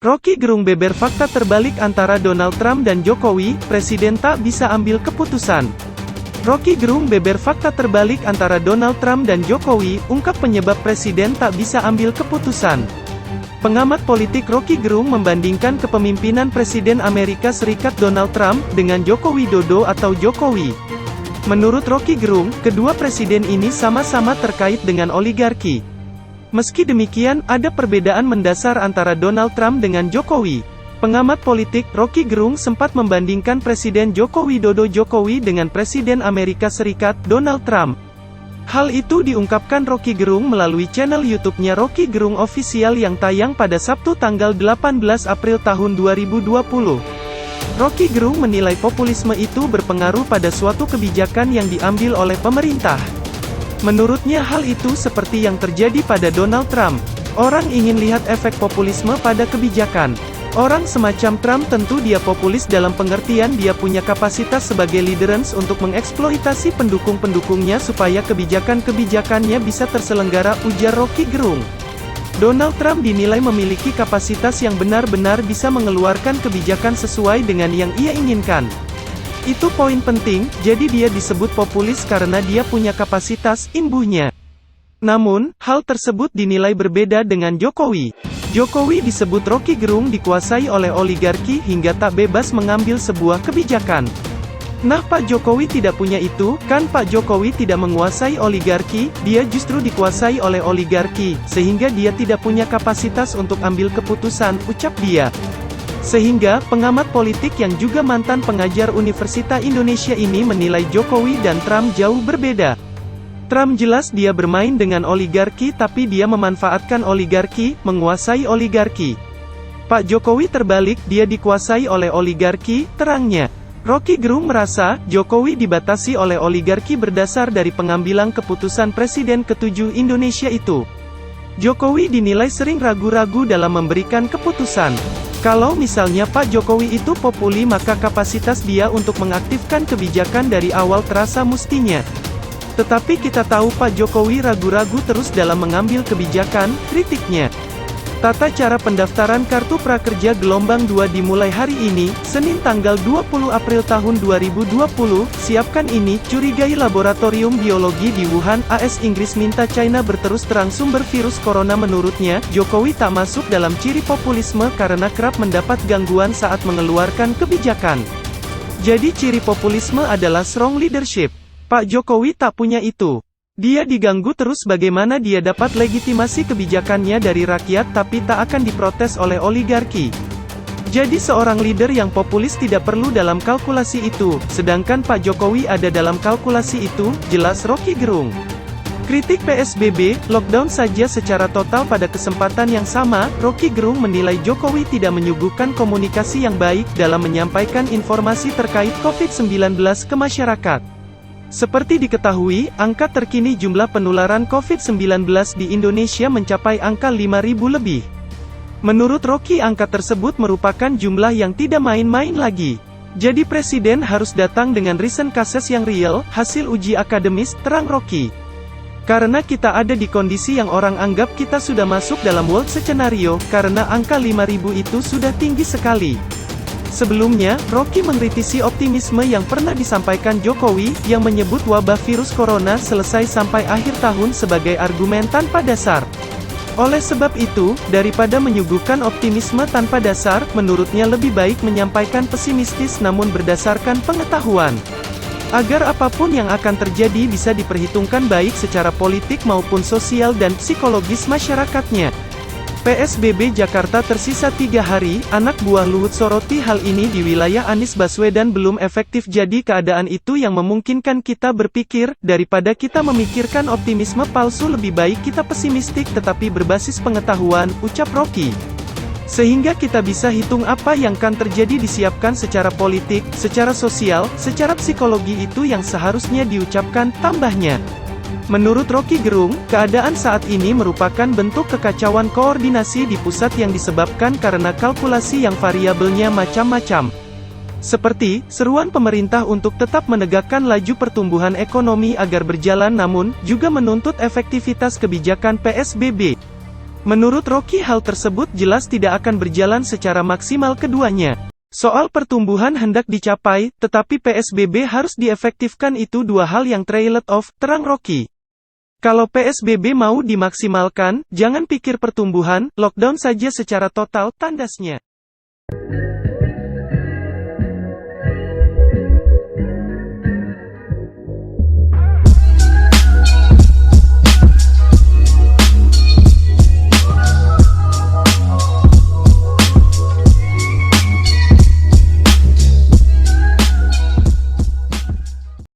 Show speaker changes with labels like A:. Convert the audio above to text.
A: Rocky Gerung beber fakta terbalik antara Donald Trump dan Jokowi, Presiden tak bisa ambil keputusan. Rocky Gerung beber fakta terbalik antara Donald Trump dan Jokowi, ungkap penyebab Presiden tak bisa ambil keputusan. Pengamat politik Rocky Gerung membandingkan kepemimpinan Presiden Amerika Serikat Donald Trump dengan Joko Widodo atau Jokowi. Menurut Rocky Gerung, kedua presiden ini sama-sama terkait dengan oligarki. Meski demikian, ada perbedaan mendasar antara Donald Trump dengan Jokowi. Pengamat politik, Rocky Gerung sempat membandingkan Presiden Joko Widodo Jokowi dengan Presiden Amerika Serikat, Donald Trump. Hal itu diungkapkan Rocky Gerung melalui channel YouTube-nya Rocky Gerung Official yang tayang pada Sabtu tanggal 18 April tahun 2020. Rocky Gerung menilai populisme itu berpengaruh pada suatu kebijakan yang diambil oleh pemerintah. Menurutnya hal itu seperti yang terjadi pada Donald Trump. Orang ingin lihat efek populisme pada kebijakan. Orang semacam Trump tentu dia populis dalam pengertian dia punya kapasitas sebagai leaderance untuk mengeksploitasi pendukung-pendukungnya supaya kebijakan-kebijakannya bisa terselenggara, ujar Rocky Gerung. Donald Trump dinilai memiliki kapasitas yang benar-benar bisa mengeluarkan kebijakan sesuai dengan yang ia inginkan. Itu poin penting, jadi dia disebut populis karena dia punya kapasitas, imbuhnya. Namun, hal tersebut dinilai berbeda dengan Jokowi. Jokowi disebut Rocky Gerung dikuasai oleh oligarki hingga tak bebas mengambil sebuah kebijakan. Nah, Pak Jokowi tidak punya itu, kan Pak Jokowi tidak menguasai oligarki, dia justru dikuasai oleh oligarki, sehingga dia tidak punya kapasitas untuk ambil keputusan, ucap dia. Sehingga, pengamat politik yang juga mantan pengajar Universitas Indonesia ini menilai Jokowi dan Trump jauh berbeda. Trump jelas dia bermain dengan oligarki tapi dia memanfaatkan oligarki, menguasai oligarki. Pak Jokowi terbalik, dia dikuasai oleh oligarki, terangnya. Rocky Gerung merasa, Jokowi dibatasi oleh oligarki berdasar dari pengambilan keputusan Presiden ke-7 Indonesia itu. Jokowi dinilai sering ragu-ragu dalam memberikan keputusan. Kalau misalnya Pak Jokowi itu populi maka kapasitas dia untuk mengaktifkan kebijakan dari awal terasa mestinya. Tetapi kita tahu Pak Jokowi ragu-ragu terus dalam mengambil kebijakan, kritiknya. Tata cara pendaftaran kartu prakerja gelombang 2 dimulai hari ini, Senin tanggal 20 April tahun 2020, siapkan ini, curigai laboratorium biologi di Wuhan, AS Inggris minta China berterus terang sumber virus corona. Menurutnya, Jokowi tak masuk dalam ciri populisme karena kerap mendapat gangguan saat mengeluarkan kebijakan. Jadi ciri populisme adalah strong leadership. Pak Jokowi tak punya itu. Dia diganggu terus bagaimana dia dapat legitimasi kebijakannya dari rakyat tapi tak akan diprotes oleh oligarki. Jadi seorang leader yang populis tidak perlu dalam kalkulasi itu, sedangkan Pak Jokowi ada dalam kalkulasi itu, jelas Rocky Gerung. Kritik PSBB, lockdown saja secara total pada kesempatan yang sama, Rocky Gerung menilai Jokowi tidak menyuguhkan komunikasi yang baik dalam menyampaikan informasi terkait COVID-19 ke masyarakat. Seperti diketahui, angka terkini jumlah penularan COVID-19 di Indonesia mencapai angka 5.000 lebih. Menurut Rocky angka tersebut merupakan jumlah yang tidak main-main lagi. Jadi Presiden harus datang dengan recent cases yang real, hasil uji akademis, terang Rocky. Karena kita ada di kondisi yang orang anggap kita sudah masuk dalam worst scenario, karena angka 5.000 itu sudah tinggi sekali. Sebelumnya, Rocky mengkritisi optimisme yang pernah disampaikan Jokowi, yang menyebut wabah virus corona selesai sampai akhir tahun sebagai argumen tanpa dasar. Oleh sebab itu, daripada menyuguhkan optimisme tanpa dasar, menurutnya lebih baik menyampaikan pesimistis namun berdasarkan pengetahuan. Agar apapun yang akan terjadi bisa diperhitungkan baik secara politik maupun sosial dan psikologis masyarakatnya. PSBB Jakarta tersisa 3 hari, anak buah Luhut soroti hal ini di wilayah Anies Baswedan belum efektif jadi keadaan itu yang memungkinkan kita berpikir, daripada kita memikirkan optimisme palsu lebih baik kita pesimistik tetapi berbasis pengetahuan, ucap Rocky. Sehingga kita bisa hitung apa yang akan terjadi disiapkan secara politik, secara sosial, secara psikologi itu yang seharusnya diucapkan, tambahnya. Menurut Rocky Gerung, keadaan saat ini merupakan bentuk kekacauan koordinasi di pusat yang disebabkan karena kalkulasi yang variabelnya macam-macam. Seperti, seruan pemerintah untuk tetap menegakkan laju pertumbuhan ekonomi agar berjalan namun, juga menuntut efektivitas kebijakan PSBB. Menurut Rocky hal tersebut jelas tidak akan berjalan secara maksimal keduanya. Soal pertumbuhan hendak dicapai, tetapi PSBB harus diefektifkan itu dua hal yang trade-off, terang Rocky. Kalau PSBB mau dimaksimalkan, jangan pikir pertumbuhan, lockdown saja secara total, tandasnya.